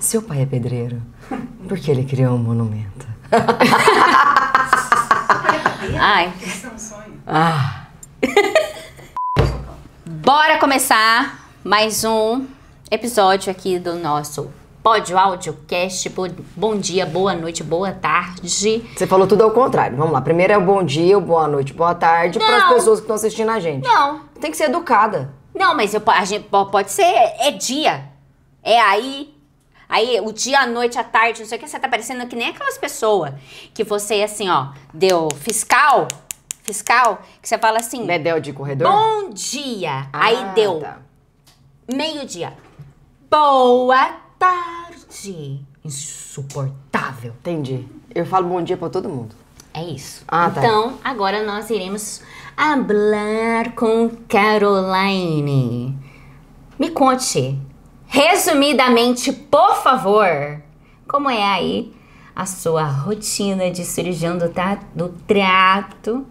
Seu pai é pedreiro? Por que ele criou um monumento? Ai. Isso é um sonho. Ah. Bora começar mais um episódio aqui do nosso Pódio Audiocast. Bom dia, boa noite, boa tarde. Você falou tudo ao contrário. Vamos lá. Primeiro é o bom dia, o boa noite, boa tarde para as pessoas que estão assistindo a gente. Não. Tem que ser educada. Não, mas a gente pode ser, é dia. É aí o dia, a noite, a tarde, não sei o que, você tá parecendo que nem aquelas pessoas que você, assim, ó, deu fiscal, que você fala assim... Bedel de corredor? Bom dia. Aí deu Tá. meio-dia. Boa tarde. Insuportável. Entendi. Eu falo bom dia pra todo mundo. É isso. Ah, tá. Então, agora nós iremos falar com Caroline. Me conte, resumidamente, por favor, como é aí a sua rotina de cirurgião do trato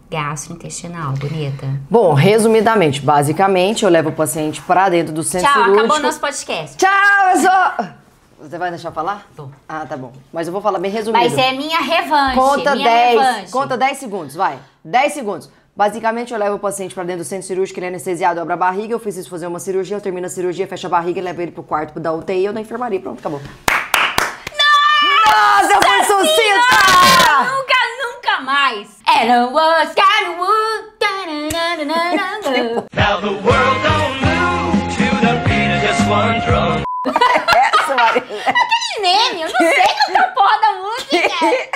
gastrointestinal, bonita? Bom, resumidamente, basicamente, eu levo o paciente pra dentro do centro Tchau, cirúrgico. acabou nosso podcast. Tchau, eu sou... Você vai deixar eu falar? Vou. Ah, tá bom. Mas eu vou falar bem resumido. Mas é minha revanche. Conta minha 10. revanche. Conta 10 segundos, vai. 10 segundos. Basicamente, eu levo o paciente pra dentro do centro cirúrgico, ele é anestesiado, eu abro a barriga, eu preciso fazer uma cirurgia, eu termino a cirurgia, fecho a barriga, levo ele pro quarto da UTI, eu na enfermaria, pronto, acabou. Nossa, eu fui sucinta! Nunca mais. And was kind Now the world don't move to the beat of just one drum. Essa, Maria. Aquele meme, eu não sei cantar porra da música.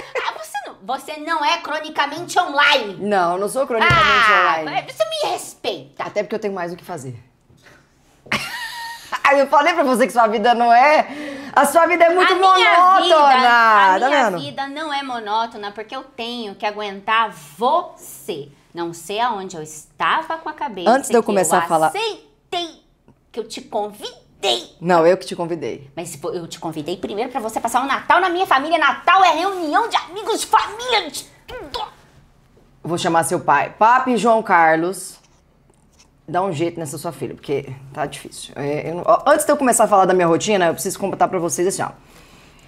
Você não é cronicamente online. Não, eu não sou cronicamente online. Você me respeita. Até porque eu tenho mais o que fazer. Eu falei pra você que sua vida não é... A sua vida é muito monótona. A Tá minha vendo? vida não é monótona porque eu tenho que aguentar você. Não sei aonde eu estava com a cabeça. Antes de eu começar a falar... Aceitei que eu te convidei. Não, eu que te convidei. Mas eu te convidei primeiro pra você passar o Natal na minha família. Natal é reunião de amigos, de família, de tudo. Vou chamar seu pai. Papi João Carlos, dá um jeito nessa sua filha, porque tá difícil. Antes de eu começar a falar da minha rotina, eu preciso contar pra vocês assim, ó.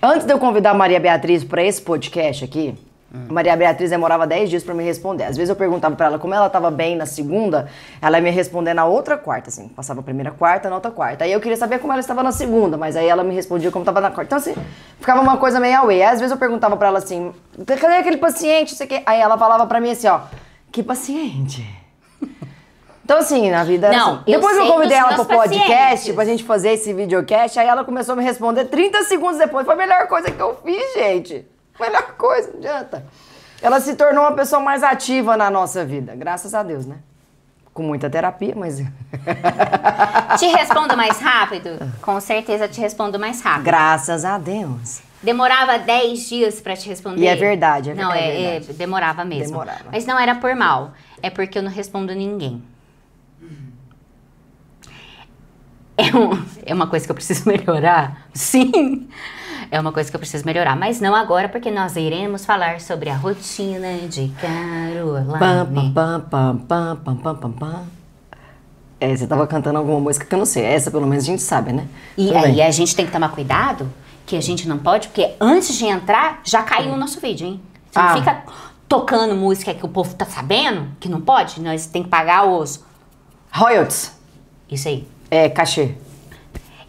Antes de eu convidar a Maria Beatriz pra esse podcast aqui, a Maria Beatriz demorava 10 dias pra me responder. Às vezes eu perguntava pra ela como ela tava bem na segunda, ela ia me responder na outra quarta, assim. Passava a primeira quarta, na outra quarta. Aí eu queria saber como ela estava na segunda, mas aí ela me respondia como tava na quarta. Então assim, ficava uma coisa meio away. Aí, às vezes eu perguntava pra ela assim, cadê aquele paciente, não sei o quê. Aí ela falava pra mim assim, ó, que paciente? Então assim, na vida... Não, assim, depois eu sei convidei dos ela pro meus podcast, pacientes. pra gente fazer esse videocast, aí ela começou a me responder 30 segundos depois. Foi a melhor coisa que eu fiz, gente. Melhor coisa, não adianta. Ela se tornou uma pessoa mais ativa na nossa vida, graças a Deus, né? Com muita terapia, mas... Te respondo mais rápido? Com certeza te respondo mais rápido. Graças a Deus. Demorava 10 dias pra te responder. E é verdade, Não, verdade. demorava mesmo. Demorava. Mas não era por mal. É porque eu não respondo ninguém. É uma coisa que eu preciso melhorar? Sim, é uma coisa que eu preciso melhorar. Mas não agora, porque nós iremos falar sobre a rotina de Caroline. Pam, pam, pam, pam, pam, pam, pam. É, você tava cantando alguma música que eu não sei. Essa, pelo menos, a gente sabe, né? E Tudo aí bem. a gente tem que tomar cuidado, que a gente não pode, porque antes de entrar, já caiu o nosso vídeo, hein? Você não fica tocando música que o povo tá sabendo, que não pode. Nós tem que pagar os... Royalties. Isso aí. É, cachê.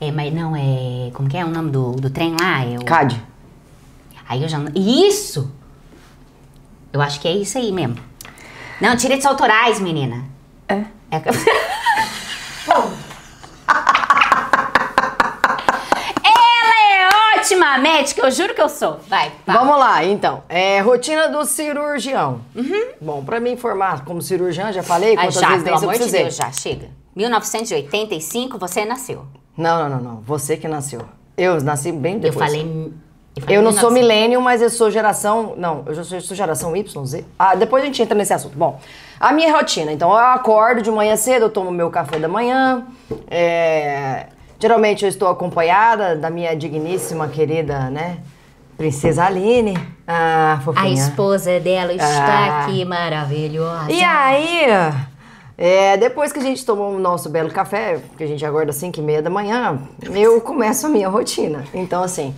É, mas não, é... Como que é o nome do trem lá? É o... CAD. Aí eu já... Isso! Eu acho que é isso aí mesmo. Não, direitos autorais, menina. É. Ela é ótima médica, eu juro que eu sou. Vai. Vamos lá, então. Rotina do cirurgião. Bom, pra me informar como cirurgião, já falei quantas já, vezes pelo eu amor de precisei. Deus, já, chega. 1985, você nasceu. Não. Você que nasceu. Eu nasci bem depois. Eu falei Eu não sou 1900. milênio, mas eu sou geração... Não, eu sou geração Y, Z. Ah, depois a gente entra nesse assunto. Bom, a minha rotina. Então, eu acordo de manhã cedo, eu tomo meu café da manhã. Geralmente eu estou acompanhada da minha digníssima, querida, né? Princesa Aline. Ah, fofinha. A esposa dela está aqui, maravilhosa. E aí, Depois que a gente tomou o nosso belo café, que a gente acorda às 5h30 da manhã, eu começo a minha rotina. Então, assim,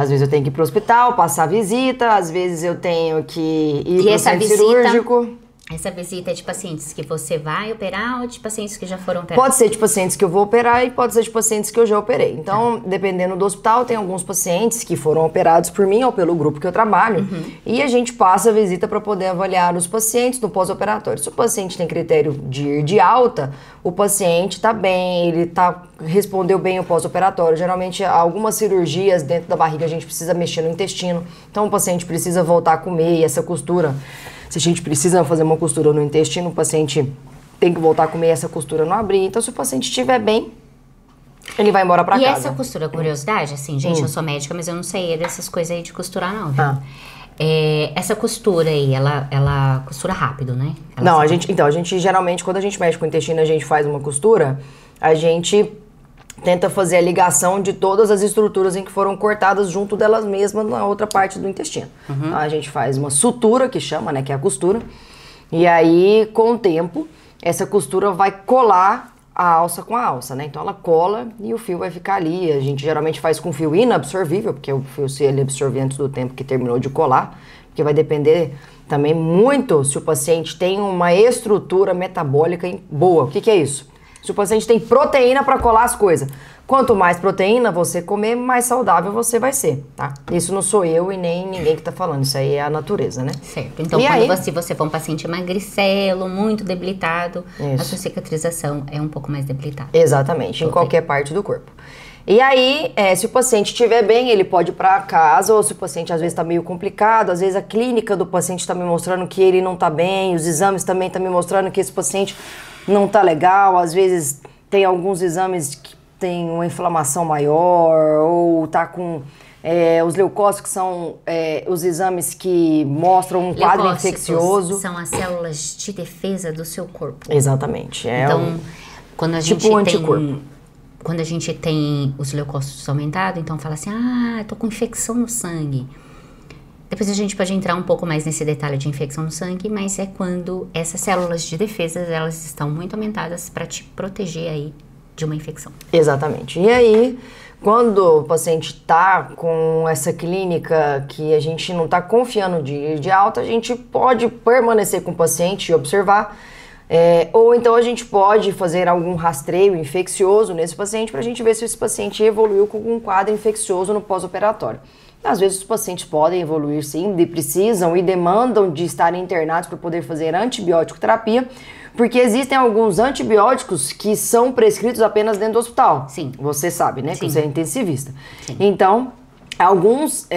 às vezes eu tenho que ir pro hospital, passar visita, às vezes eu tenho que ir pro centro cirúrgico. Essa visita é de pacientes que você vai operar ou de pacientes que já foram operados? Pode ser de pacientes que eu vou operar e pode ser de pacientes que eu já operei. Então, dependendo do hospital, tem alguns pacientes que foram operados por mim ou pelo grupo que eu trabalho. E a gente passa a visita para poder avaliar os pacientes no pós-operatório. Se o paciente tem critério de ir de alta, o paciente está bem, ele respondeu bem o pós-operatório. Geralmente, algumas cirurgias dentro da barriga a gente precisa mexer no intestino. Então, o paciente precisa voltar a comer e essa costura... Se a gente precisa fazer uma costura no intestino, o paciente tem que voltar a comer e essa costura não abrir. Então, se o paciente estiver bem, ele vai embora pra casa. E essa costura, curiosidade, assim, gente, eu sou médica, mas eu não sei dessas coisas aí de costurar, não, viu? Essa costura aí, ela costura rápido, né? Não, a gente geralmente, quando a gente mexe com o intestino, a gente faz uma costura, a gente tenta fazer a ligação de todas as estruturas em que foram cortadas junto delas mesmas na outra parte do intestino. Então, a gente faz uma sutura, que chama, né, que é a costura. E aí, com o tempo, essa costura vai colar a alça com a alça, né? Então, ela cola e o fio vai ficar ali. A gente geralmente faz com fio inabsorvível, porque o fio, se ele absorver antes do tempo que terminou de colar, porque vai depender também muito se o paciente tem uma estrutura metabólica boa. O que é isso? Se o paciente tem proteína para colar as coisas. Quanto mais proteína você comer, mais saudável você vai ser, tá? Isso não sou eu e nem ninguém que tá falando, isso aí é a natureza, né? Certo. Então, se você for um paciente magricelo, muito debilitado, a sua cicatrização é um pouco mais debilitada. Exatamente, em qualquer parte do corpo. E aí, se o paciente estiver bem, ele pode ir para casa, ou se o paciente às vezes está meio complicado, às vezes a clínica do paciente está me mostrando que ele não está bem, os exames também estão me mostrando que esse paciente não está legal, às vezes tem alguns exames que tem uma inflamação maior, ou tá com os leucócitos, que são os exames que mostram um quadro infeccioso. São as células de defesa do seu corpo. Exatamente. Então, quando a gente tipo um anticorpo. Quando a gente tem os leucócitos aumentados, então fala assim, tô com infecção no sangue. Depois a gente pode entrar um pouco mais nesse detalhe de infecção no sangue, mas é quando essas células de defesa, elas estão muito aumentadas para te proteger aí de uma infecção. Exatamente. E aí, quando o paciente está com essa clínica que a gente não está confiando de ir de alta, a gente pode permanecer com o paciente e observar. Ou então a gente pode fazer algum rastreio infeccioso nesse paciente para a gente ver se esse paciente evoluiu com um quadro infeccioso no pós-operatório. Às vezes os pacientes podem evoluir sim, precisam e demandam de estarem internados para poder fazer antibiótico terapia, porque existem alguns antibióticos que são prescritos apenas dentro do hospital. Sim. Você sabe, né? Sim. Que você é intensivista. Sim. Então, alguns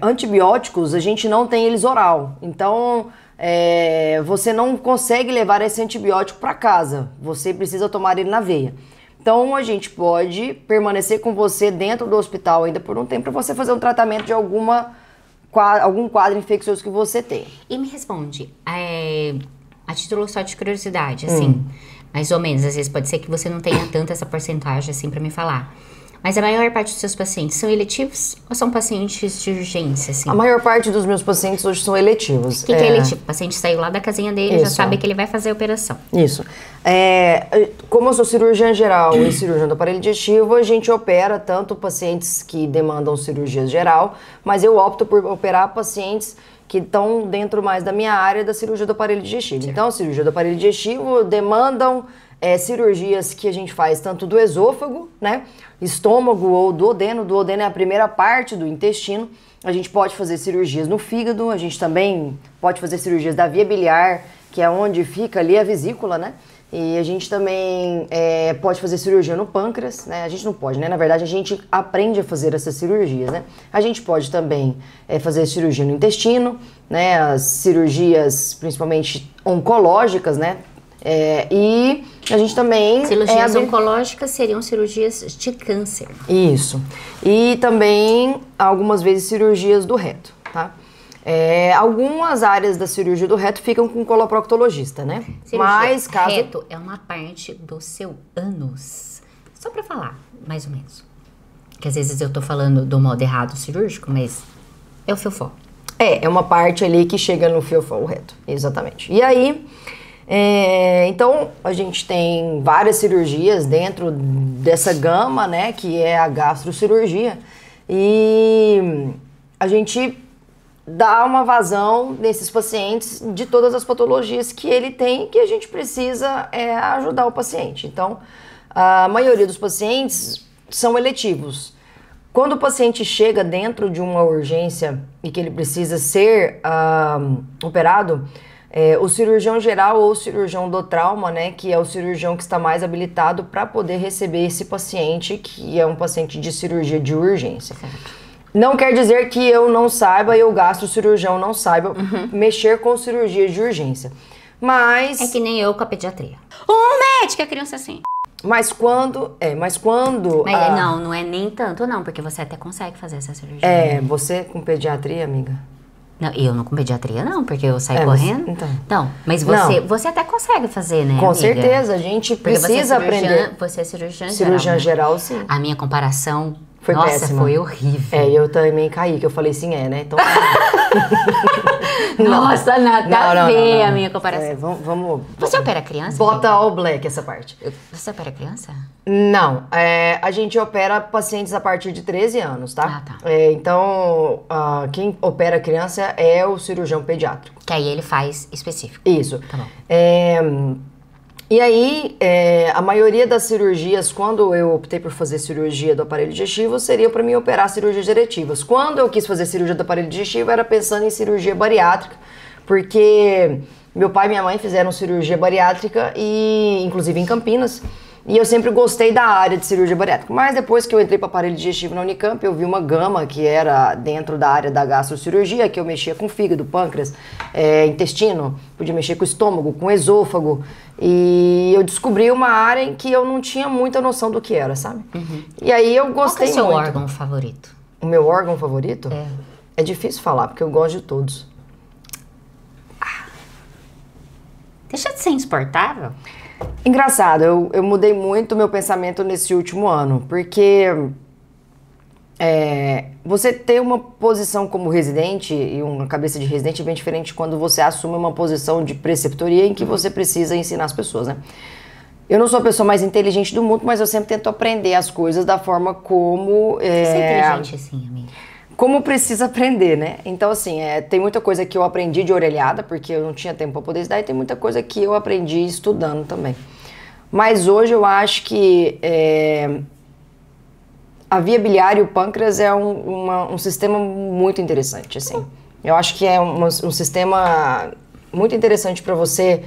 antibióticos a gente não tem eles oral. Então, você não consegue levar esse antibiótico para casa. Você precisa tomar ele na veia. Então, a gente pode permanecer com você dentro do hospital ainda por um tempo para você fazer um tratamento de algum quadro infeccioso que você tem. E me responde, a título só de curiosidade, assim, mais ou menos, às vezes pode ser que você não tenha tanta essa porcentagem assim para me falar. Mas a maior parte dos seus pacientes são eletivos ou são pacientes de urgência, assim? A maior parte dos meus pacientes hoje são eletivos. O que é eletivo? O paciente saiu lá da casinha dele, já sabe que ele vai fazer a operação. Isso. Como eu sou cirurgiã geral e cirurgião do aparelho digestivo, a gente opera tanto pacientes que demandam cirurgia geral, mas eu opto por operar pacientes que estão dentro mais da minha área da cirurgia do aparelho digestivo. Certo. Então, a cirurgia do aparelho digestivo demandam cirurgias que a gente faz tanto do esôfago, né, estômago ou duodeno. Duodeno é a primeira parte do intestino. A gente pode fazer cirurgias no fígado, a gente também pode fazer cirurgias da via biliar, que é onde fica ali a vesícula, né? E a gente também pode fazer cirurgia no pâncreas, né? A gente não pode, né? Na verdade, a gente aprende a fazer essas cirurgias, né? A gente pode também fazer cirurgia no intestino, né? As cirurgias, principalmente oncológicas, né? E a gente também... Cirurgias oncológicas seriam cirurgias de câncer. Isso. E também, algumas vezes, cirurgias do reto, tá? Algumas áreas da cirurgia do reto ficam com coloproctologista, né? Mas caso... reto é uma parte do seu ânus. Só pra falar, mais ou menos. Que às vezes eu tô falando do modo errado cirúrgico, mas é o fiofó. É uma parte ali que chega no fiofó, o reto. Exatamente. E aí... Então, a gente tem várias cirurgias dentro dessa gama, né, que é a gastrocirurgia. E a gente dá uma vazão nesses pacientes de todas as patologias que ele tem, que a gente precisa ajudar o paciente. Então, a maioria dos pacientes são eletivos. Quando o paciente chega dentro de uma urgência e que ele precisa ser operado, o cirurgião geral ou o cirurgião do trauma, né, que é o cirurgião que está mais habilitado para poder receber esse paciente, que é um paciente de cirurgia de urgência. Não quer dizer que eu não saiba e o gastrocirurgião não saiba mexer com cirurgia de urgência. Mas... É que nem eu com a pediatria. Um médico, a criança assim. Mas quando... Mas não é nem tanto não, porque você até consegue fazer essa cirurgia. Você com pediatria, amiga? Não, eu não com pediatria não, porque eu saio correndo. Então. Mas você até consegue fazer, né, com amiga? certeza, a gente precisa aprender. Você é cirurgiã Cirurgiã geral, geral, sim. A minha comparação, foi péssima. Foi horrível. Eu também caí, que eu falei sim, né? Então... Nossa, nada a ver a minha comparação. Vamos... Você opera criança? Bota all black essa parte. Você opera criança? Não, a gente opera pacientes a partir de 13 anos, tá? Ah, tá. Então, quem opera criança é o cirurgião pediátrico. Que aí ele faz específico. Isso. Tá bom. E aí, a maioria das cirurgias, quando eu optei por fazer cirurgia do aparelho digestivo, seria para mim operar cirurgias diretivas. Quando eu quis fazer cirurgia do aparelho digestivo, era pensando em cirurgia bariátrica, porque meu pai e minha mãe fizeram cirurgia bariátrica, inclusive em Campinas, e eu sempre gostei da área de cirurgia bariátrica. Mas depois que eu entrei para aparelho digestivo na Unicamp, eu vi uma gama que era dentro da área da gastrocirurgia, que eu mexia com fígado, pâncreas, intestino, podia mexer com estômago, com esôfago. E eu descobri uma área em que eu não tinha muita noção do que era, sabe? E aí eu gostei muito. Qual que é o seu órgão favorito? O meu órgão favorito? É difícil falar, porque eu gosto de todos. Deixa de ser insuportável. Engraçado, eu mudei muito o meu pensamento nesse último ano, porque você ter uma posição como residente e uma cabeça de residente é bem diferente quando você assume uma posição de preceptoria em que você precisa ensinar as pessoas, né? Eu não sou a pessoa mais inteligente do mundo, mas eu sempre tento aprender as coisas da forma como... Você é inteligente assim, amiga? Como precisa aprender, né? Então, assim, tem muita coisa que eu aprendi de orelhada, porque eu não tinha tempo para poder estudar, e tem muita coisa que eu aprendi estudando também. Mas hoje eu acho que a via biliar e o pâncreas é um sistema muito interessante, assim. Eu acho que é um sistema muito interessante para você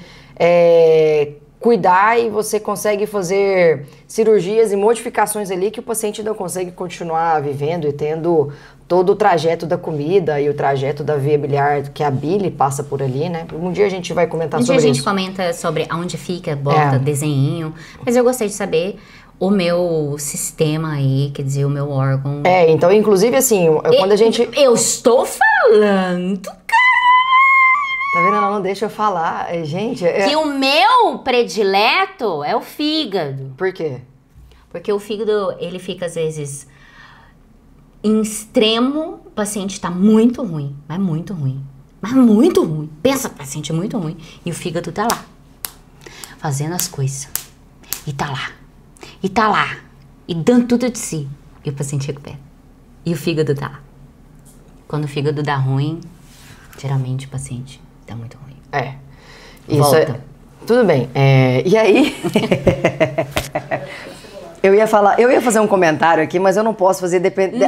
cuidar, e você consegue fazer cirurgias e modificações ali que o paciente não consegue continuar vivendo e tendo todo o trajeto da comida e o trajeto da via biliar, que a bile passa por ali, né? Um dia a gente vai comentar sobre isso. Um dia a gente comenta sobre aonde fica, bota desenhinho, mas eu gostei de saber o meu sistema aí, quer dizer, o meu órgão. Então, inclusive, assim, quando a gente... Eu estou falando, Tá vendo? Ela não deixa eu falar. Gente... Que o meu predileto é o fígado. Por quê? Porque o fígado, ele fica, às vezes, em extremo, o paciente tá muito ruim, mas muito ruim. Mas muito ruim. Pensa, paciente muito ruim. E o fígado tá lá, fazendo as coisas. E tá lá. E tá lá. E dando tudo de si. E o paciente recupera. E o fígado tá lá. Quando o fígado dá ruim, geralmente o paciente tá muito ruim. Isso Volta. Tudo bem. E aí... Eu ia fazer um comentário aqui, mas eu não posso fazer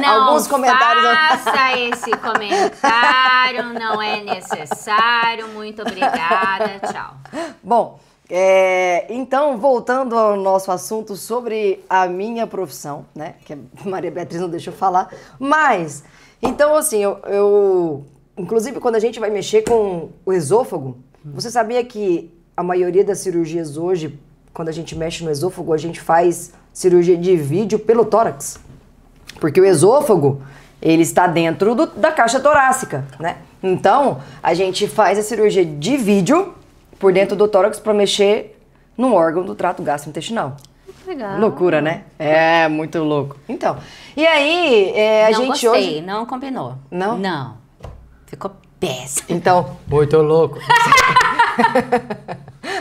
alguns comentários. Não faça esse comentário, não é necessário. Muito obrigada, tchau. Bom, então, voltando ao nosso assunto sobre a minha profissão, né? Que a Maria Beatriz não deixou falar. Mas, então, assim, inclusive, quando a gente vai mexer com o esôfago, você sabia que a maioria das cirurgias hoje, quando a gente mexe no esôfago, a gente faz cirurgia de vídeo pelo tórax? Porque o esôfago, ele está dentro da caixa torácica, né? Então, a gente faz a cirurgia de vídeo por dentro do tórax para mexer no órgão do trato gastrointestinal. Legal. Loucura, né? É, muito louco. Então, e aí, a não gente gostei, hoje... não combinou. Não? Não. Ficou péssimo. Então, muito louco.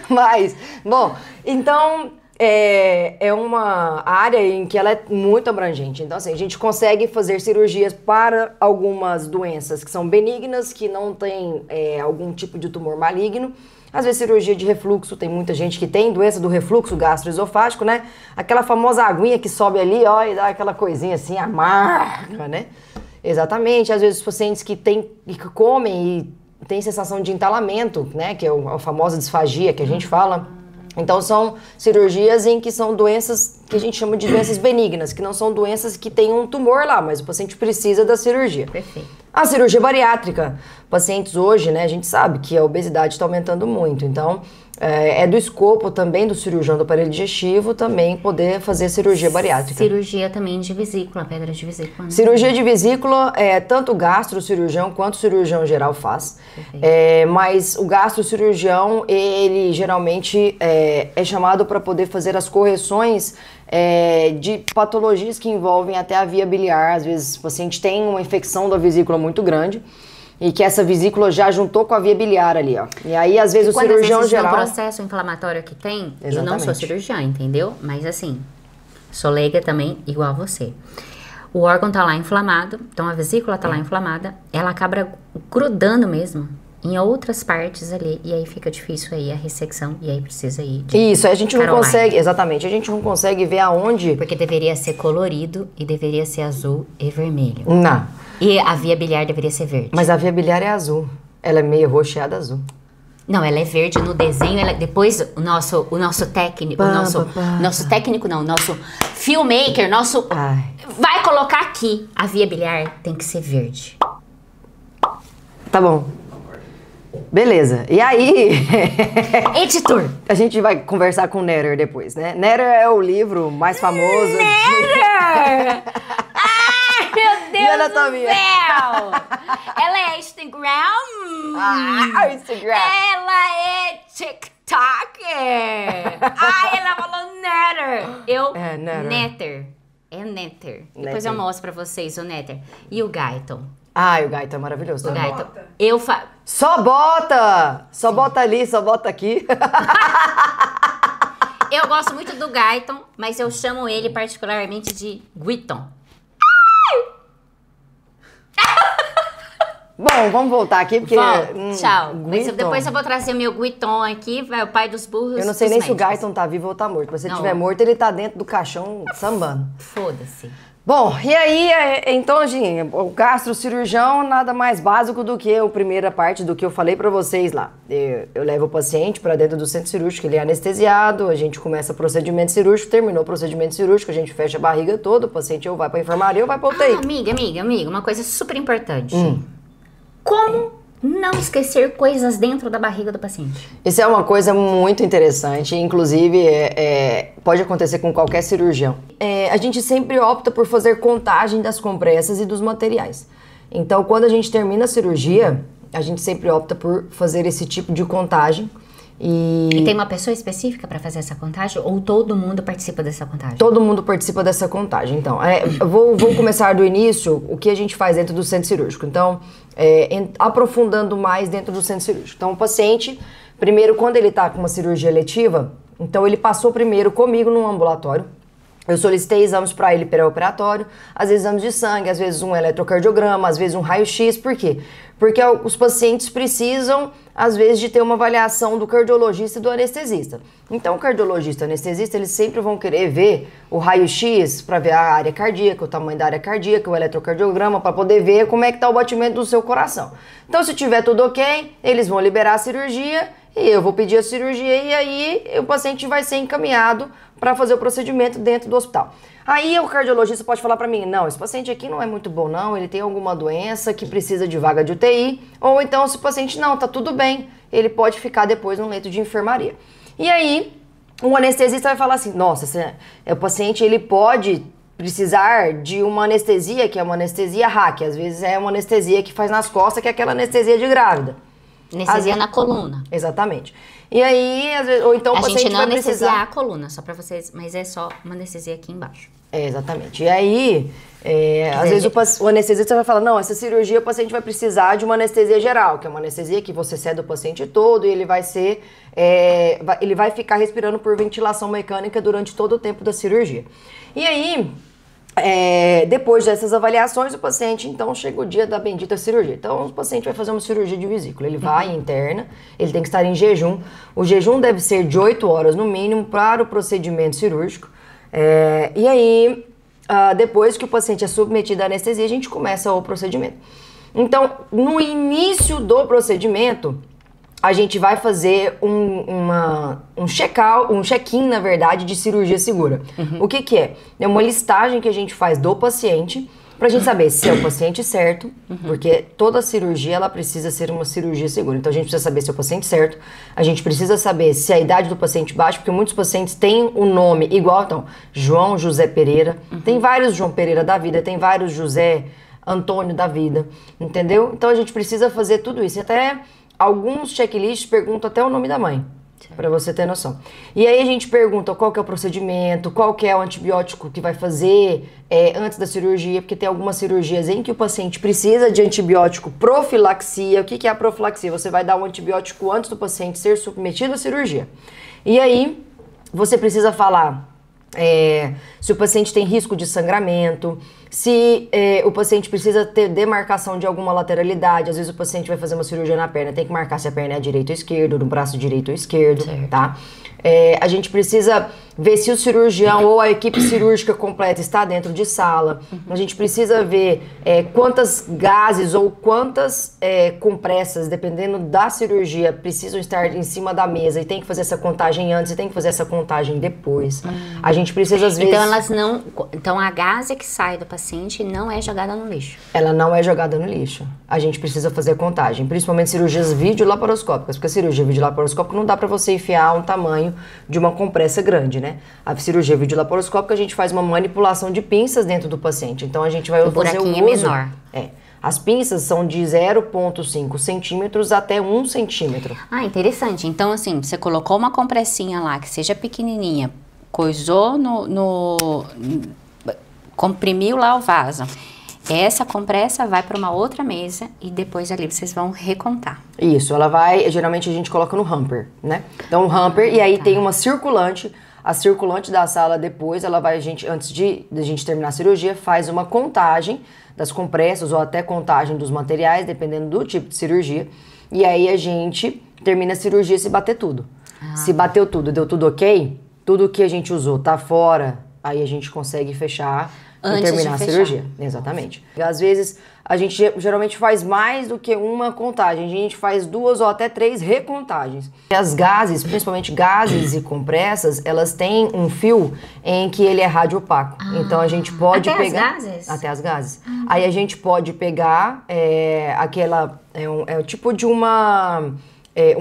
Mas, bom, então é uma área em que ela é muito abrangente. Então, assim, a gente consegue fazer cirurgias para algumas doenças que são benignas, que não tem algum tipo de tumor maligno. Às vezes, cirurgia de refluxo, tem muita gente que tem doença do refluxo gastroesofágico, né? Aquela famosa aguinha que sobe ali, ó, e dá aquela coisinha assim, amarga, né? Exatamente. Às vezes, os pacientes que comem e tem sensação de entalamento, né? Que é a famosa disfagia que a gente fala. Então, são cirurgias em que são doenças que a gente chama de doenças benignas, que não são doenças que têm um tumor lá, mas o paciente precisa da cirurgia. Perfeito. A cirurgia bariátrica. Pacientes hoje, né, a gente sabe que a obesidade está aumentando muito, então é do escopo também do cirurgião do aparelho digestivo também poder fazer cirurgia bariátrica. Cirurgia também de vesícula, pedra de vesícula. Né? Cirurgia de vesícula, tanto o gastrocirurgião quanto o cirurgião geral faz. Mas o gastrocirurgião, ele geralmente é chamado para poder fazer as correções de patologias que envolvem até a via biliar. Às vezes o paciente tem uma infecção da vesícula muito grande e que essa vesícula já juntou com a via biliar ali, ó. E aí, às vezes, o cirurgião geral... Quando o processo inflamatório que tem, Exatamente. eu não sou cirurgiã, entendeu? Mas assim, sou leiga também, igual a você. O órgão tá lá inflamado, então a vesícula tá lá inflamada, ela acaba grudando mesmo em outras partes ali, e aí fica difícil aí a ressecção, e aí precisa ir de Isso, a gente não Caroline. consegue... Exatamente, a gente não consegue ver aonde... Porque deveria ser colorido e deveria ser azul e vermelho. Não. E a via biliar deveria ser verde. Mas a via biliar é azul. Ela é meio roxeada azul. Não, ela é verde no desenho. Depois o nosso técnico, nosso técnico não, nosso filmmaker, vai colocar aqui. A via biliar tem que ser verde. Tá bom. Beleza. E aí... Editor! A gente vai conversar com o Netter depois, né? Netter é o livro mais famoso... Netter! Ai, meu Deus anatomia? do céu! Ela é Instagram? Instagram! Ela é TikToker! Ai, ela falou Netter! Netter. É Netter. Depois eu mostro pra vocês o Netter. E o Guyton? O Guyton é maravilhoso. O Guyton. Só bota! Só bota ali, só bota aqui. Eu gosto muito do Guyton, mas eu chamo ele particularmente de Guiton. Bom, vamos voltar aqui, porque... Tchau. Mas Guiton. depois eu vou trazer o meu Guiton aqui, vai o pai dos burros. Eu não sei dos nem se o médicos. Guyton tá vivo ou tá morto. Mas se ele Não. estiver morto, ele tá dentro do caixão sambando. Foda-se. Bom, e aí, então, gente, o gastrocirurgião nada mais básico do que a primeira parte do que eu falei pra vocês lá. Eu levo o paciente pra dentro do centro cirúrgico, ele é anestesiado, a gente começa o procedimento cirúrgico, terminou o procedimento cirúrgico, a gente fecha a barriga toda, o paciente ou vai pra enfermaria ou vai pra UTI. Amiga, uma coisa super importante. Como não esquecer coisas dentro da barriga do paciente? Isso é uma coisa muito interessante, inclusive pode acontecer com qualquer cirurgião. A gente sempre opta por fazer contagem das compressas e dos materiais. Então, quando a gente termina a cirurgia, a gente sempre opta por fazer esse tipo de contagem. E tem uma pessoa específica para fazer essa contagem ou todo mundo participa dessa contagem? Todo mundo participa dessa contagem. Então, eu vou começar do início o que a gente faz dentro do centro cirúrgico. Então, aprofundando mais dentro do centro cirúrgico. Então, o paciente, primeiro, quando ele está com uma cirurgia eletiva, então ele passou primeiro comigo no ambulatório. Eu solicitei exames para ele pré-operatório, às vezes exames de sangue, às vezes um eletrocardiograma, às vezes um raio-x. Por quê? Porque os pacientes precisam, às vezes, de ter uma avaliação do cardiologista e do anestesista. Então, o cardiologista e o anestesista, eles sempre vão querer ver o raio-x para ver a área cardíaca, o tamanho da área cardíaca, o eletrocardiograma, para poder ver como é que está o batimento do seu coração. Então, se tiver tudo ok, eles vão liberar a cirurgia e eu vou pedir a cirurgia e aí o paciente vai ser encaminhado para fazer o procedimento dentro do hospital. Aí o cardiologista pode falar para mim, não, esse paciente aqui não é muito bom não, ele tem alguma doença que precisa de vaga de UTI, ou então se o paciente não, tá tudo bem, ele pode ficar depois no leito de enfermaria. E aí o anestesista vai falar assim, nossa, o paciente ele pode precisar de uma anestesia, que é uma anestesia hack, às vezes é uma anestesia que faz nas costas, que é aquela anestesia de grávida. Anestesia na coluna. Exatamente. E aí, às vezes, ou então o paciente vai precisar... A gente não anestesia a coluna, só pra vocês, mas é só uma anestesia aqui embaixo. Exatamente. E aí, às vezes o anestesista vai falar, não, essa cirurgia o paciente vai precisar de uma anestesia geral, que é uma anestesia que você cede o paciente todo e ele vai ser, ele vai ficar respirando por ventilação mecânica durante todo o tempo da cirurgia. E aí, depois dessas avaliações, o paciente, então, chega o dia da bendita cirurgia. Então, o paciente vai fazer uma cirurgia de vesícula. Ele vai, interna, ele tem que estar em jejum. O jejum deve ser de 8 horas, no mínimo, para o procedimento cirúrgico. E aí, depois que o paciente é submetido à anestesia, a gente começa o procedimento. Então, no início do procedimento, a gente vai fazer um check-in, na verdade, de cirurgia segura. O que que é? É uma listagem que a gente faz do paciente, pra gente saber se é o paciente certo, porque toda cirurgia, ela precisa ser uma cirurgia segura. Então, a gente precisa saber se é o paciente certo, a gente precisa saber se a idade do paciente baixa, porque muitos pacientes têm o nome igual, então, João José Pereira, tem vários João Pereira da vida, tem vários José Antônio da vida, entendeu? Então, a gente precisa fazer tudo isso, até alguns checklists perguntam até o nome da mãe, para você ter noção. E aí a gente pergunta qual que é o procedimento, qual que é o antibiótico que vai fazer antes da cirurgia, porque tem algumas cirurgias em que o paciente precisa de antibiótico profilaxia. O que que é a profilaxia? Você vai dar um antibiótico antes do paciente ser submetido à cirurgia. E aí você precisa falar se o paciente tem risco de sangramento, se o paciente precisa ter demarcação de alguma lateralidade. Às vezes o paciente vai fazer uma cirurgia na perna, tem que marcar se a perna é direita ou esquerda, no braço direito ou esquerdo, tá? A gente precisa ver se o cirurgião ou a equipe cirúrgica completa está dentro de sala. A gente precisa ver quantas gases ou quantas compressas, dependendo da cirurgia, precisam estar em cima da mesa, e tem que fazer essa contagem antes e tem que fazer essa contagem depois. A gente precisa, às vezes... Então a gase que sai do paciente não é jogada no lixo? Ela não é jogada no lixo. A gente precisa fazer a contagem, principalmente cirurgias videolaparoscópicas, porque a cirurgia videolaparoscópica não dá para você enfiar um tamanho de uma compressa grande, né? A cirurgia videolaparoscópica, a gente faz uma manipulação de pinças dentro do paciente. Então, a gente vai fazer o uso... é menor. As pinças são de 0,5 centímetros até 1 centímetro. Ah, interessante. Então, assim, você colocou uma compressinha lá, que seja pequenininha, coisou comprimiu lá o vaso. Essa compressa vai para uma outra mesa e depois ali vocês vão recontar. Isso, ela vai, geralmente a gente coloca no hamper, né? Então, o hamper, e aí tem uma circulante. A circulante da sala depois, ela vai, antes de a gente terminar a cirurgia, faz uma contagem das compressas ou até contagem dos materiais, dependendo do tipo de cirurgia. E aí a gente termina a cirurgia se bater tudo. Se bateu tudo, deu tudo ok, tudo que a gente usou tá fora, aí a gente consegue fechar e terminar a cirurgia. Exatamente. Às vezes, a gente geralmente faz mais do que uma contagem. A gente faz 2 ou até 3 recontagens. As gases, principalmente gases e compressas, elas têm um fio em que ele é radiopaco. Então, a gente pode pegar... As gases? Até as gases. Aí, a gente pode pegar aquela... É o tipo de um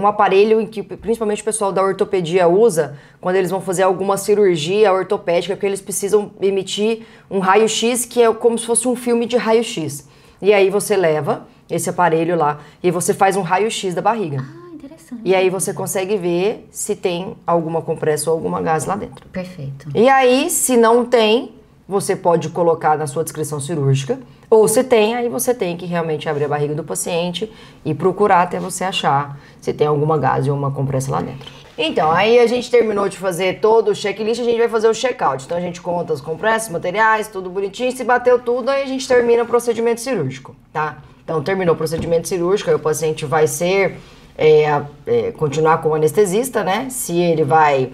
aparelho em que principalmente o pessoal da ortopedia usa quando eles vão fazer alguma cirurgia ortopédica, porque eles precisam emitir um raio-x que é como se fosse um filme de raio-x. E aí você leva esse aparelho lá e você faz um raio-x da barriga. Ah, interessante. E aí você consegue ver se tem alguma compressa ou alguma gás lá dentro. Perfeito. E aí, se não tem, você pode colocar na sua descrição cirúrgica. Ou se tem, aí você tem que realmente abrir a barriga do paciente e procurar até você achar se tem alguma gase ou uma compressa lá dentro. Então, aí a gente terminou de fazer todo o checklist, a gente vai fazer o check-out. Então, a gente conta as compressas, materiais, tudo bonitinho. Se bateu tudo, aí a gente termina o procedimento cirúrgico, tá? Então, terminou o procedimento cirúrgico, aí o paciente vai continuar com o anestesista, né? Se ele vai...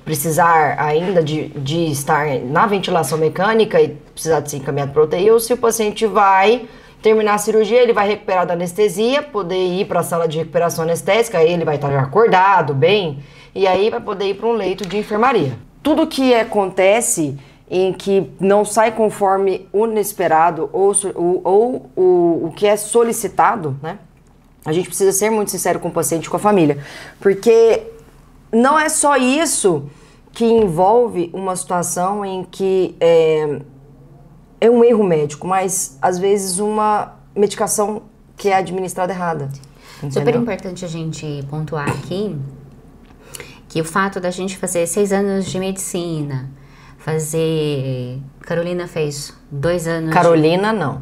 precisar ainda de estar na ventilação mecânica e precisar de ser encaminhado para UTI, ou se o paciente vai terminar a cirurgia, ele vai recuperar da anestesia, poder ir para a sala de recuperação anestésica, aí ele vai estar já acordado, bem, e aí vai poder ir para um leito de enfermaria. Tudo que acontece em que não sai conforme o inesperado ou o que é solicitado, né? A gente precisa ser muito sincero com o paciente e com a família, porque... não é só isso que envolve uma situação em que é um erro médico, mas às vezes uma medicação que é administrada errada. Entendeu? Super importante a gente pontuar aqui que o fato da gente fazer 6 anos de medicina, fazer... Carolina fez 2 anos Carolina, não.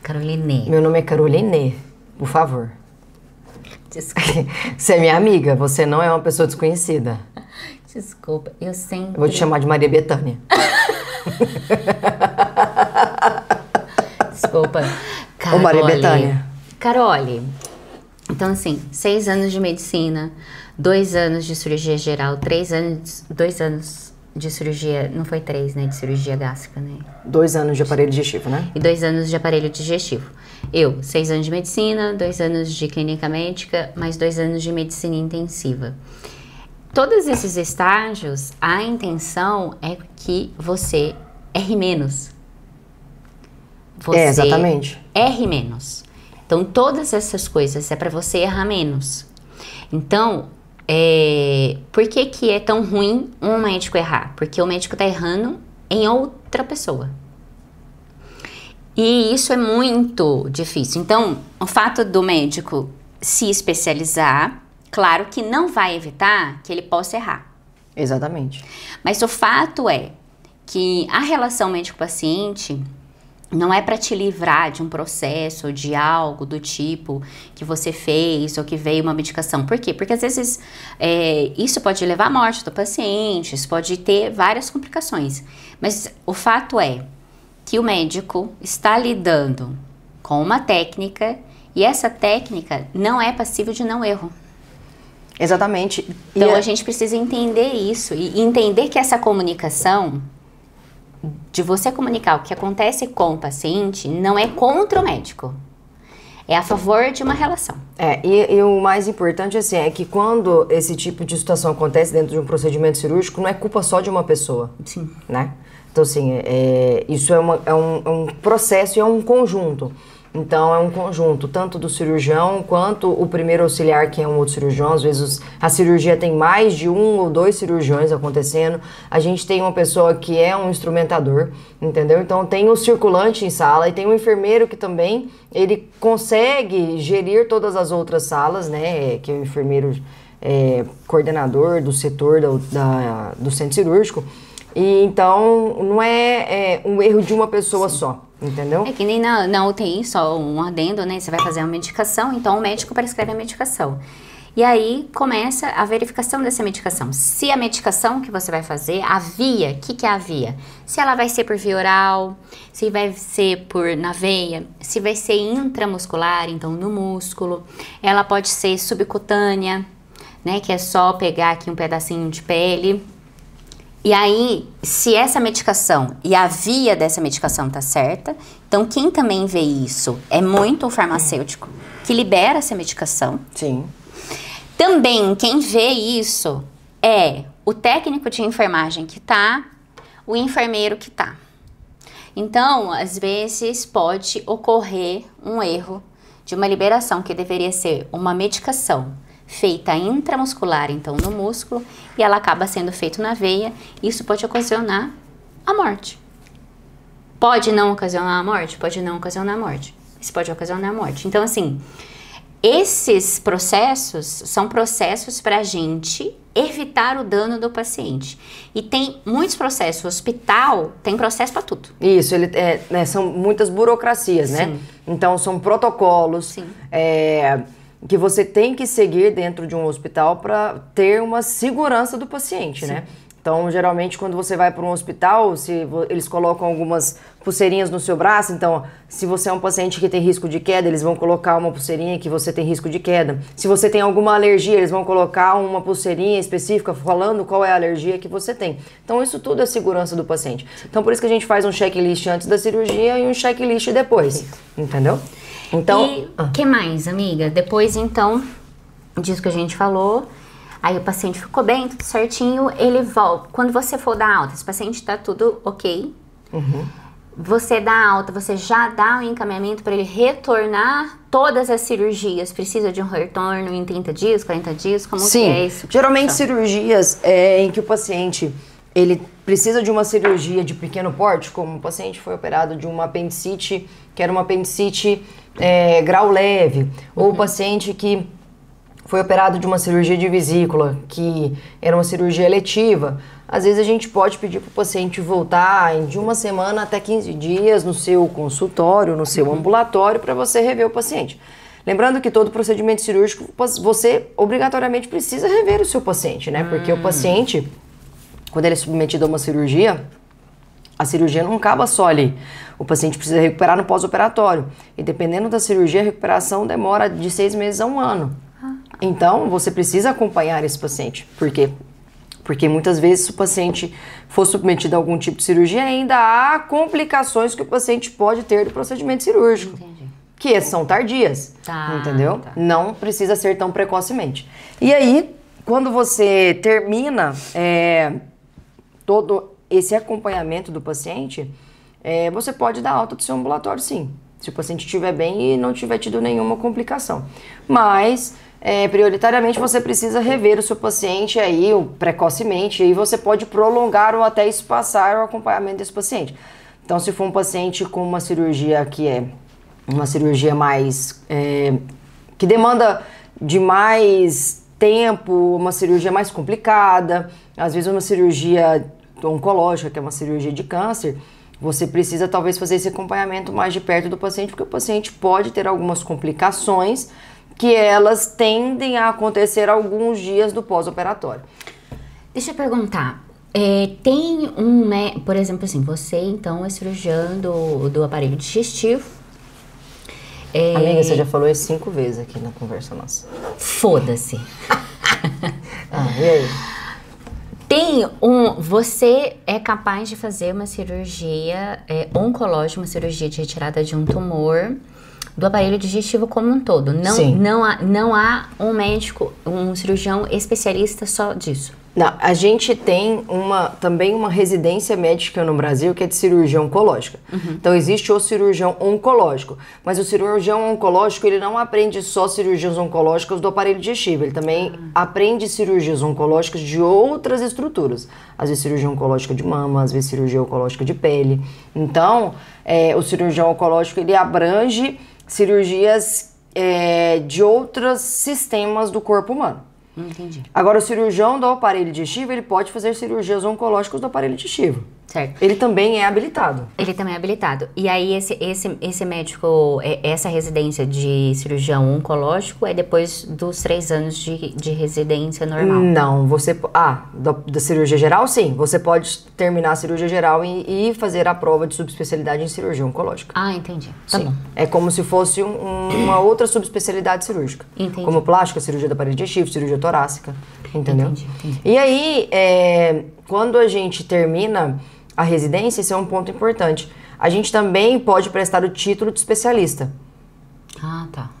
Caroline. Meu nome é Caroline, por favor. Desculpa. Você é minha amiga, você não é uma pessoa desconhecida. Desculpa, eu sempre... Eu vou te chamar de Maria Bethânia. Desculpa. Ô, Maria Bethânia. Carole. Então, assim, 6 anos de medicina, 2 anos de cirurgia geral, 2 anos de cirurgia, não foi 3, né, de cirurgia gástrica, né? 2 anos de aparelho digestivo, né? E 2 anos de aparelho digestivo. Eu, 6 anos de medicina, 2 anos de clínica médica, mais 2 anos de medicina intensiva. Todos esses estágios, a intenção é que você erre menos. Você exatamente. erre menos. Então, todas essas coisas é para você errar menos. Então, por que é tão ruim um médico errar? Porque o médico tá errando em outra pessoa. E isso é muito difícil. Então, o fato do médico se especializar, claro que não vai evitar que ele possa errar. Exatamente. Mas o fato é que a relação médico-paciente não é para te livrar de um processo ou de algo do tipo que você fez ou que veio uma medicação. Por quê? Porque às vezes isso pode levar à morte do paciente, isso pode ter várias complicações. Mas o fato é que o médico está lidando com uma técnica e essa técnica não é passível de não erro. Exatamente. Então a gente precisa entender isso e entender que essa comunicação, de você comunicar o que acontece com o paciente, não é contra o médico. É a favor de uma relação. E o mais importante assim, é que quando esse tipo de situação acontece dentro de um procedimento cirúrgico, não é culpa só de uma pessoa. Sim. Né? Então, assim, isso é um processo e é um conjunto. Então, é um conjunto, tanto do cirurgião quanto o primeiro auxiliar, que é um outro cirurgião. Às vezes, a cirurgia tem mais de 1 ou 2 cirurgiões acontecendo. A gente tem uma pessoa que é um instrumentador, entendeu? Então, tem o circulante em sala e tem o enfermeiro que também, ele consegue gerir todas as outras salas, né? Que é o enfermeiro coordenador do setor do centro cirúrgico. E então, não é um erro de uma pessoa só, entendeu? É que nem na UTI, só um adendo, né? Você vai fazer uma medicação, então o médico prescreve a medicação. E aí começa a verificação dessa medicação. Se a medicação que você vai fazer, a via, o que é a via? Se ela vai ser por via oral, se vai ser na veia, se vai ser intramuscular, então no músculo. Ela pode ser subcutânea, né? Que é só pegar aqui um pedacinho de pele. E aí, se essa medicação e a via dessa medicação tá certa, então quem também vê isso é muito o farmacêutico que libera essa medicação. Sim. Também quem vê isso é o técnico de enfermagem que tá, o enfermeiro que tá. Então, às vezes pode ocorrer um erro de uma liberação que deveria ser uma medicação feita intramuscular, então no músculo, e ela acaba sendo feita na veia. Isso pode ocasionar a morte. Pode não ocasionar a morte? Pode não ocasionar a morte. Isso pode ocasionar a morte. Então, assim, esses processos são processos para a gente evitar o dano do paciente. E tem muitos processos. O hospital tem processo para tudo. Isso, são muitas burocracias, né? Sim. Então, são protocolos. Sim. Que você tem que seguir dentro de um hospital para ter uma segurança do paciente, né? Então, geralmente, quando você vai para um hospital, eles colocam algumas pulseirinhas no seu braço. Então, se você é um paciente que tem risco de queda, eles vão colocar uma pulseirinha que você tem risco de queda. Se você tem alguma alergia, eles vão colocar uma pulseirinha específica falando qual é a alergia que você tem. Então, isso tudo é segurança do paciente. Então, por isso que a gente faz um checklist antes da cirurgia e um checklist depois, entendeu? Então, e o que mais, amiga? Depois, então, disso que a gente falou, aí o paciente ficou bem, tudo certinho, ele volta. Quando você for dar alta, esse paciente tá tudo ok, você dá alta, você já dá um encaminhamento para ele retornar todas as cirurgias. Precisa de um retorno em 30 dias, 40 dias? Como que é isso? Geralmente cirurgias em que o paciente ele precisa de uma cirurgia de pequeno porte, como o paciente foi operado de uma apendicite, que era uma apendicite grau leve, ou o paciente que foi operado de uma cirurgia de vesícula, que era uma cirurgia eletiva. às vezes a gente pode pedir para o paciente voltar de uma semana até 15 dias no seu consultório, no seu ambulatório, para você rever o paciente. Lembrando que todo procedimento cirúrgico, você obrigatoriamente precisa rever o seu paciente, né? Porque o paciente, quando ele é submetido a uma cirurgia, a cirurgia não acaba só ali. O paciente precisa recuperar no pós-operatório. E dependendo da cirurgia, a recuperação demora de 6 meses a 1 ano. Então, você precisa acompanhar esse paciente. Por quê? Porque muitas vezes, se o paciente for submetido a algum tipo de cirurgia, ainda há complicações que o paciente pode ter do procedimento cirúrgico. Entendi. Que são tardias, entendeu? Tá. Não precisa ser tão precocemente. E aí, quando você termina todo esse acompanhamento do paciente, você pode dar alta do seu ambulatório, sim. Se o paciente estiver bem e não tiver tido nenhuma complicação. Mas, prioritariamente, você precisa rever o seu paciente aí precocemente, e aí você pode prolongar ou até espaçar o acompanhamento desse paciente. Então, se for um paciente com uma cirurgia que é uma cirurgia mais que demanda de mais tempo, uma cirurgia mais complicada, às vezes uma cirurgia oncológica, que é uma cirurgia de câncer, você precisa talvez fazer esse acompanhamento mais de perto do paciente, porque o paciente pode ter algumas complicações que elas tendem a acontecer alguns dias do pós-operatório. Deixa eu perguntar. Tem né, por exemplo assim, você então é cirurgião do aparelho digestivo. Amiga, você já falou isso 5 vezes aqui na conversa nossa. Foda-se. E aí? Você é capaz de fazer uma cirurgia oncológica, uma cirurgia de retirada de um tumor do aparelho digestivo como um todo. Não há um médico, um cirurgião especialista só disso. Não, a gente tem também uma residência médica no Brasil que é de cirurgia oncológica. Então existe o cirurgião oncológico, mas o cirurgião oncológico ele não aprende só cirurgias oncológicas do aparelho digestivo, ele também aprende cirurgias oncológicas de outras estruturas. Às vezes cirurgia oncológica de mama, às vezes cirurgia oncológica de pele. Então, o cirurgião oncológico ele abrange cirurgias de outros sistemas do corpo humano. Entendi. Agora, o cirurgião do aparelho digestivo, ele pode fazer cirurgias oncológicas do aparelho digestivo. Certo. Ele também é habilitado. Ele também é habilitado. E aí, esse médico, essa residência de cirurgião oncológico é depois dos 3 anos de residência normal? Não, da cirurgia geral, sim. Você pode terminar a cirurgia geral e fazer a prova de subespecialidade em cirurgia oncológica. Ah, entendi. Tá bom. É como se fosse uma outra subespecialidade cirúrgica. Entendi. Como plástica, cirurgia do aparelho digestivo, cirurgia torácica, entendeu? Entendi. E aí, quando a gente termina a residência, esse é um ponto importante. A gente também pode prestar o título de especialista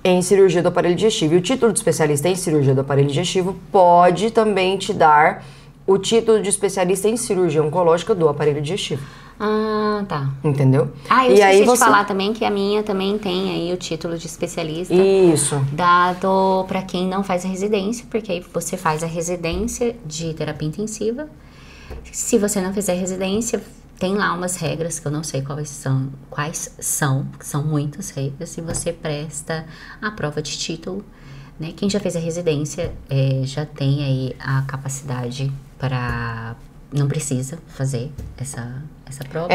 em cirurgia do aparelho digestivo. E o título de especialista em cirurgia do aparelho digestivo pode também te dar o título de especialista em cirurgia oncológica do aparelho digestivo. Entendeu? Eu esqueci de falar também que a minha também tem aí o título de especialista. Isso. Dado para quem não faz a residência, porque aí você faz a residência de terapia intensiva. Se você não fizer residência, tem lá umas regras que eu não sei quais são, são muitas regras, e você presta a prova de título, né? Quem já fez a residência já tem aí a capacidade para... Não precisa fazer essa prova.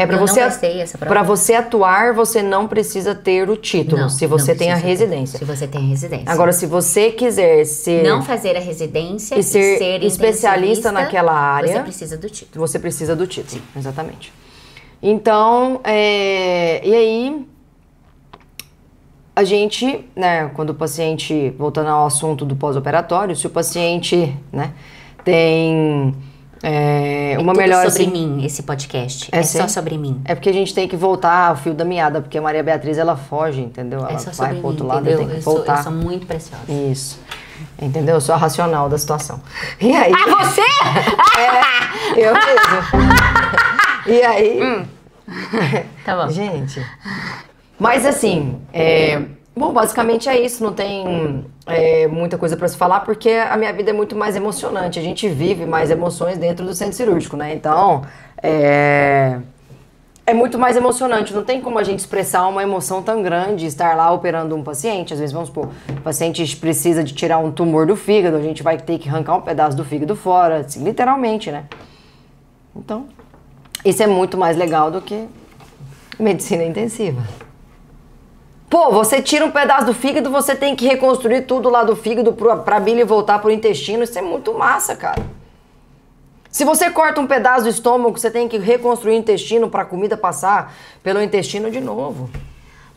Para você atuar, você não precisa ter o título, se você tem a residência. Se você tem a residência. Agora, se você quiser não fazer a residência e ser especialista naquela área, você precisa do título. Você precisa do título, sim. Exatamente. Então, e aí, a gente, né, quando o paciente, voltando ao assunto do pós-operatório, se o paciente, né, tem... uma melhor sobre mim, esse podcast. Só sobre mim. É porque a gente tem que voltar ao fio da meada, porque a Maria Beatriz, ela foge, entendeu? Ela só vai sobre pro outro mim, lado e tem que voltar. Eu sou muito preciosa. Isso. Entendeu? Eu sou a racional da situação. E aí... você? Eu mesmo. E aí... Tá bom. Gente... Mas assim... Bom, basicamente é isso, não tem muita coisa para se falar, porque a minha vida é muito mais emocionante, a gente vive mais emoções dentro do centro cirúrgico, né? Então, é muito mais emocionante, não tem como a gente expressar uma emoção tão grande, estar lá operando um paciente. Às vezes, vamos supor, o paciente precisa de tirar um tumor do fígado, a gente vai ter que arrancar um pedaço do fígado fora, assim, literalmente, né? Então, isso é muito mais legal do que medicina intensiva. Pô, você tira um pedaço do fígado, você tem que reconstruir tudo lá do fígado pra bile voltar pro intestino. Isso é muito massa, cara. Se você corta um pedaço do estômago, você tem que reconstruir o intestino pra comida passar pelo intestino de novo.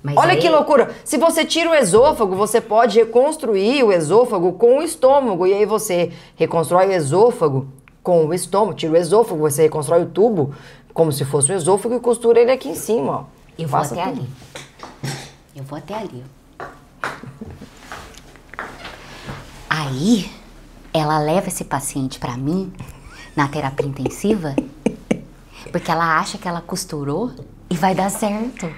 Mas Olha aí- que loucura. Se você tira o esôfago, você pode reconstruir o esôfago com o estômago. E aí você reconstrói o esôfago com o estômago. Tira o esôfago, você reconstrói o tubo como se fosse um esôfago e costura ele aqui em cima, ó. Eu vou Faça até tudo. ali. Eu vou até ali. Aí, ela leva esse paciente pra mim na terapia intensiva porque ela acha que ela costurou e vai dar certo.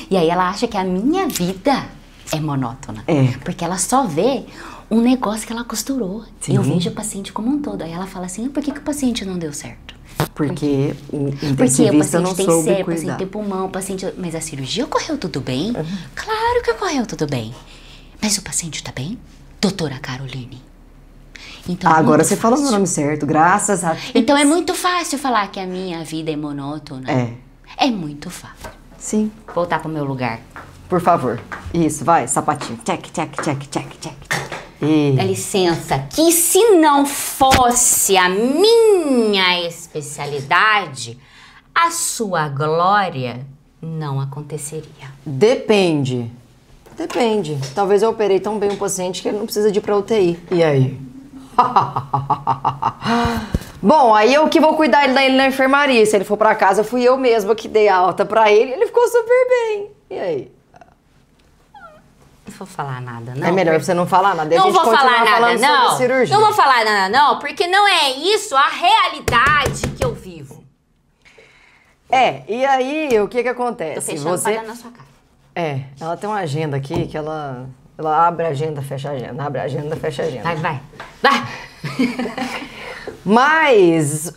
E aí ela acha que a minha vida é monótona. É. Porque ela só vê um negócio que ela costurou. Sim. Eu vejo o paciente como um todo. Aí ela fala assim, por que o paciente não deu certo? Porque o Porque o intensivista não paciente tem soube cérebro, o cuidar. paciente tem pulmão, o paciente... Mas a cirurgia ocorreu tudo bem? Claro que ocorreu tudo bem. Mas o paciente tá bem? Doutora Caroline. Então, é Agora muito você falou meu fácil. nome certo, graças a Deus. Então é muito fácil falar que a minha vida é monótona. É. É muito fácil. Sim, Voltar pro meu lugar. por favor. Isso, vai, sapatinho. Check, check, check, check, check. E... Dá licença, que se não fosse a minha especialidade, a sua glória não aconteceria. Depende. Depende. Talvez eu operei tão bem um paciente que ele não precisa de ir pra UTI. E aí? Bom, aí eu que vou cuidar dele na enfermaria. Se ele for pra casa, fui eu mesma que dei alta pra ele. Ele ficou super bem. E aí? Não vou falar nada, não. É melhor você não falar nada. E a Não gente vou continuar falar nada, falando sobre não. cirurgia. Não vou falar nada, não, porque não é isso a realidade que eu vivo. É, e aí o que Tô acontece? fechando pra dar na sua cara. É, ela tem uma agenda aqui que ela abre a agenda, fecha a agenda, abre a agenda, fecha a agenda. Vai. Mas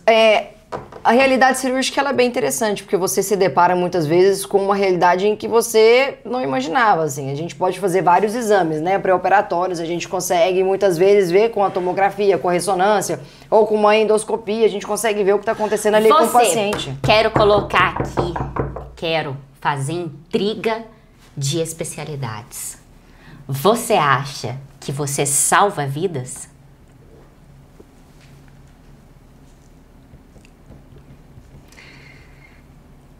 a realidade cirúrgica ela é bem interessante, porque você se depara muitas vezes com uma realidade em que você não imaginava, assim. A gente pode fazer vários exames, né, pré-operatórios, a gente consegue muitas vezes ver com a tomografia, com a ressonância, ou com uma endoscopia, a gente consegue ver o que está acontecendo ali com o paciente. Quero colocar aqui, quero fazer intriga de especialidades. Você acha que você salva vidas?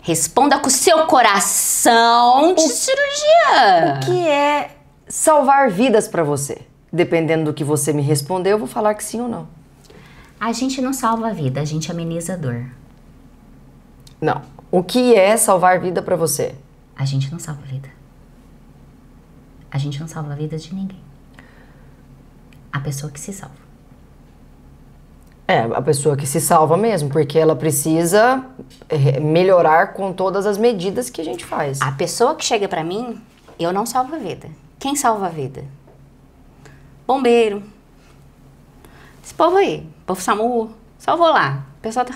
Responda com o seu coração de cirurgia. O que é salvar vidas para você? Dependendo do que você me responder, eu vou falar que sim ou não. A gente não salva a vida, a gente ameniza a dor. Não. O que é salvar vida para você? A gente não salva a vida. A gente não salva a vida de ninguém. A pessoa que se salva. É, a pessoa que se salva mesmo, porque ela precisa melhorar com todas as medidas que a gente faz. A pessoa que chega pra mim, eu não salvo a vida. Quem salva a vida? Bombeiro. Esse povo aí, povo SAMU, salvou lá. A pessoa tá...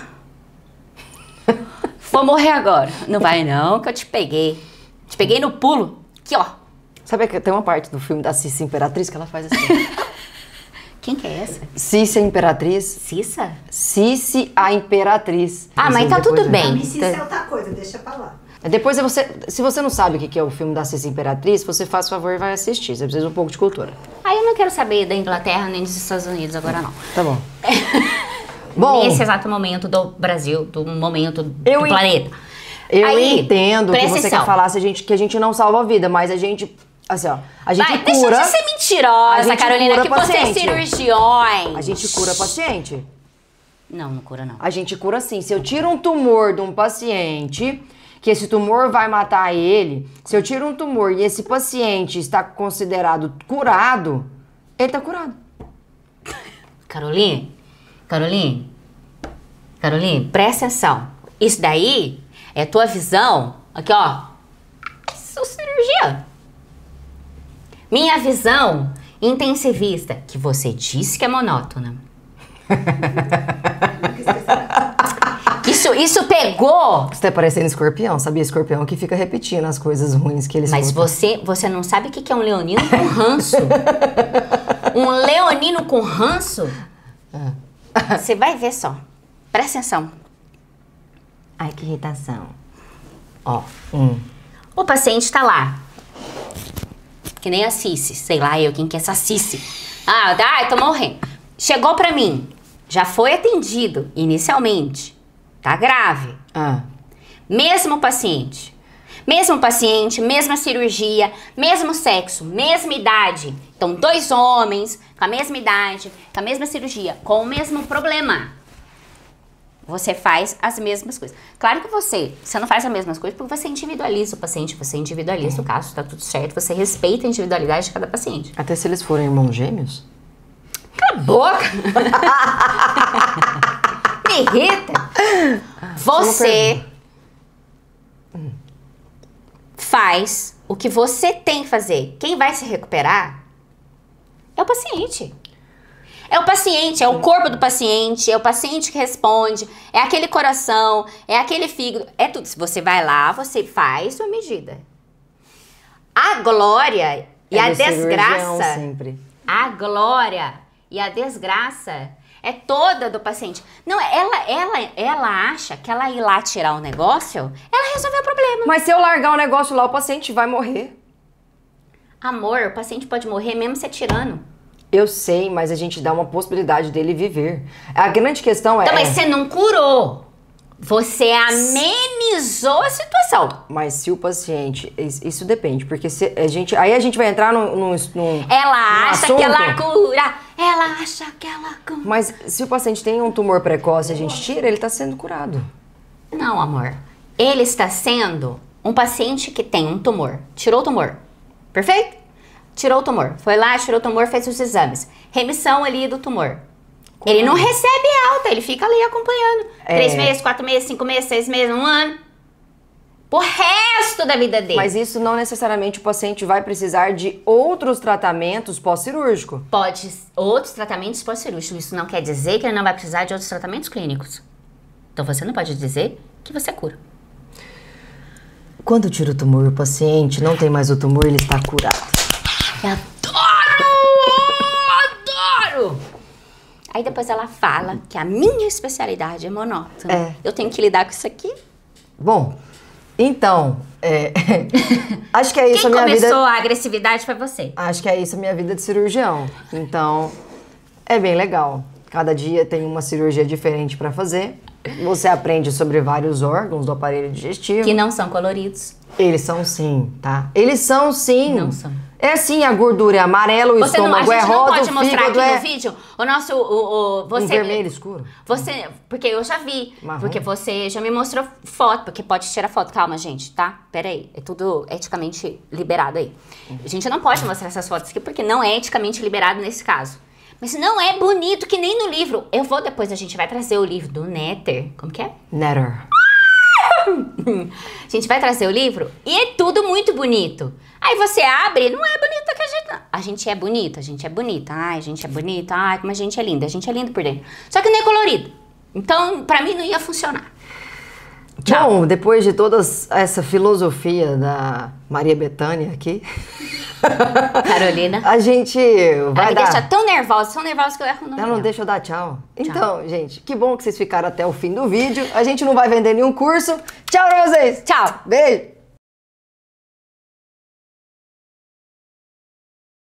Vou morrer agora. Não vai não, que eu te peguei. Te peguei no pulo. Aqui, ó. Sabe que tem uma parte do filme da Cissa Imperatriz que ela faz assim. Quem que é essa? Cissa Imperatriz. Cissa? Cici a Imperatriz. Ah, mas Assim, tá depois, tudo né? bem. Isso é outra coisa, deixa pra lá. Depois se você não sabe o que é o filme da Cissa Imperatriz, você faz favor e vai assistir. Você precisa de um pouco de cultura. Aí eu não quero saber da Inglaterra nem dos Estados Unidos agora não. Tá bom. Bom, Nesse exato momento do Brasil, do momento do Eu en- planeta. eu Aí, entendo que presta você atenção. quer falar que a gente não salva a vida, mas a gente, assim, ó, a gente Vai, cura. deixa de ser a mentirosa, gente Carolina, cura que vocês paciente. cirurgiões. A gente cura paciente. Não, não cura não. A gente cura sim. Se eu tiro um tumor de um paciente, que esse tumor vai matar ele, se eu tiro um tumor e esse paciente está considerado curado, ele tá curado. Caroline, presta atenção. Isso daí é tua visão. Aqui, ó. Sou cirurgia. Minha visão intensivista, que você disse que é monótona. Isso pegou. Você tá parecendo escorpião, sabia? Escorpião que fica repetindo as coisas ruins que eles Mas você não sabe o que é um leonino com ranço? Um leonino com ranço? Você vai ver só. Presta atenção. Ai, que irritação. Ó, O paciente tá lá. Que nem a Cici, sei lá eu, quem que é essa Cici? Ai, tô morrendo. Chegou pra mim, já foi atendido inicialmente, tá grave. Mesma cirurgia, mesmo sexo, mesma idade. Então, 2 homens com a mesma idade, com a mesma cirurgia, com o mesmo problema. Você faz as mesmas coisas. Claro que você não faz as mesmas coisas porque você individualiza o paciente, você individualiza o caso, tá tudo certo, você respeita a individualidade de cada paciente. Até se eles forem irmãos gêmeos? Cala a boca! Me irrita! Você faz o que você tem que fazer. Quem vai se recuperar é o paciente. É o paciente, é o corpo do paciente, é o paciente que responde, é aquele coração, é aquele fígado, é tudo. Se você vai lá, você faz sua medida. A glória e a desgraça... sempre. A glória e a desgraça é toda do paciente. Não, ela acha que ela ir lá tirar o negócio, ela resolveu o problema. Mas se eu largar o negócio lá, o paciente vai morrer. Amor, o paciente pode morrer mesmo você tirando. Eu sei, mas a gente dá uma possibilidade dele viver. A grande questão é... Então, mas você não curou. Você amenizou a situação. Mas se o paciente... Isso depende, porque se a gente... Aí a gente vai entrar num ela acha assunto. que ela cura. Ela acha que ela cura. Mas se o paciente tem um tumor precoce e a gente tira, ele tá sendo curado. Não, amor. Ele está sendo um paciente que tem um tumor. Tirou o tumor. Perfeito? Tirou o tumor. Foi lá, tirou o tumor, fez os exames. Remissão ali do tumor. Ele não recebe alta, ele fica ali acompanhando. 3 meses, 4 meses, 5 meses, 6 meses, 1 ano. Pro resto da vida dele. Mas isso não necessariamente o paciente vai precisar de outros tratamentos pós-cirúrgicos. Pode, outros tratamentos pós-cirúrgicos. Isso não quer dizer que ele não vai precisar de outros tratamentos clínicos. Então você não pode dizer que você cura. Quando tira o tumor, o paciente não tem mais o tumor, ele está curado. Adoro! Aí depois ela fala que a minha especialidade é monótona. Eu tenho que lidar com isso aqui. Bom, então, acho que é isso Quem a minha vida... começou a agressividade foi você. Acho que é isso a minha vida de cirurgião. Então, é bem legal. Cada dia tem uma cirurgia diferente para fazer. Você aprende sobre vários órgãos do aparelho digestivo. Que não são coloridos. Eles são sim, tá? Eles são sim. Não são. É sim, a gordura é amarela, o estômago é rosa, o fígado a gente não pode mostrar aqui no vídeo o nosso... um vermelho escuro. Você, porque eu já vi. Marrom. Porque você já me mostrou foto, porque pode tirar foto. Calma, gente, tá? Pera aí. É tudo eticamente liberado aí. A gente não pode mostrar essas fotos aqui, porque não é eticamente liberado nesse caso. Mas não é bonito que nem no livro. Eu vou depois, a gente vai trazer o livro do Netter. Como que é? Netter. A gente vai trazer o livro e é tudo muito bonito. Aí você abre, não é bonita que a gente... A gente é bonita, a gente é bonita. Ai, a gente é bonita. Ai, como a gente é linda. A gente é linda por dentro. Só que não é colorido. Então, pra mim, não ia funcionar. Tchau. Bom, depois de toda essa filosofia da Maria Bethânia aqui... Carolina. A gente vai me dar... deixa tão nervosa que eu erro o nome Ela não dela. deixa eu dar tchau. Então, gente, que bom que vocês ficaram até o fim do vídeo. A gente não vai vender nenhum curso. Tchau pra vocês. Tchau. Beijo.